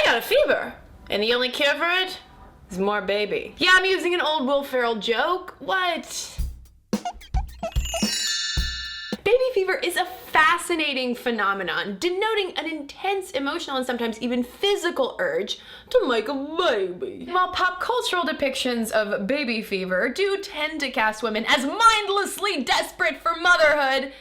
got a fever, and the only cure for it is more baby. Yeah, I'm using an old Will Ferrell joke. What? Baby fever is a fascinating phenomenon, denoting an intense emotional and sometimes even physical urge to make a baby. While pop cultural depictions of baby fever do tend to cast women as mindlessly desperate for motherhood,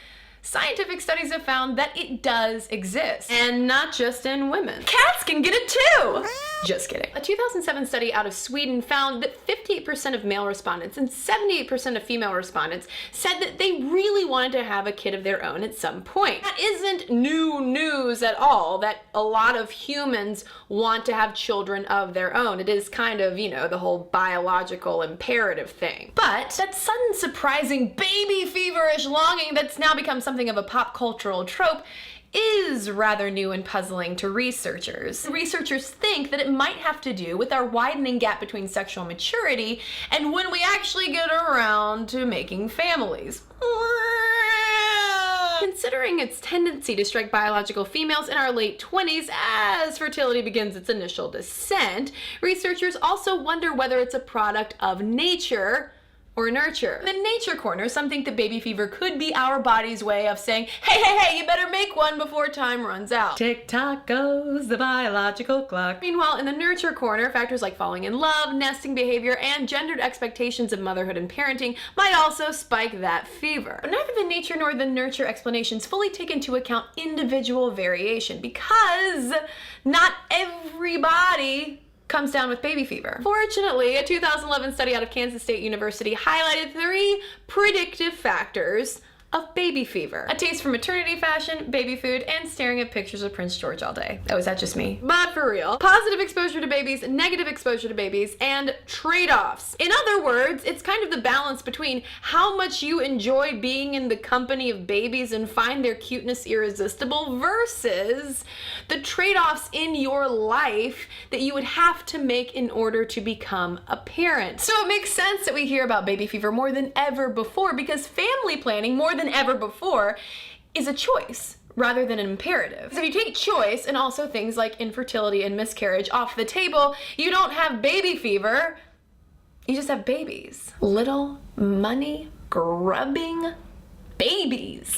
scientific studies have found that it does exist. And not just in women. Cats can get it too! Just kidding. A 2007 study out of Sweden found that 58% of male respondents and 78% of female respondents said that they really wanted to have a kid of their own at some point. That isn't new news at all, that a lot of humans want to have children of their own. It is kind of, the whole biological imperative thing. But that sudden surprising baby feverish longing that's now become something of a pop cultural trope is rather new and puzzling to researchers. Researchers think that it might have to do with our widening gap between sexual maturity and when we actually get around to making families. Considering its tendency to strike biological females in our late 20s as fertility begins its initial descent, researchers also wonder whether it's a product of nature or nurture. The Nature Corner, some think that baby fever could be our body's way of saying, hey, you better make one before time runs out. Tick-tock goes the biological clock. Meanwhile, in the Nurture Corner, factors like falling in love, nesting behavior, and gendered expectations of motherhood and parenting might also spike that fever. But neither the nature nor the nurture explanations fully take into account individual variation, because not everybody comes down with baby fever. Fortunately, a 2011 study out of Kansas State University highlighted 3 predictive factors of baby fever: a taste for maternity fashion, baby food, and staring at pictures of Prince George all day. Oh, is that just me? But for real. Positive exposure to babies, negative exposure to babies, and trade-offs. In other words, it's kind of the balance between how much you enjoy being in the company of babies and find their cuteness irresistible versus the trade-offs in your life that you would have to make in order to become a parent. So it makes sense that we hear about baby fever more than ever before, because family planning more than ever before is a choice rather than an imperative. So if you take choice and also things like infertility and miscarriage off the table, you don't have baby fever, you just have babies. Little money grubbing babies.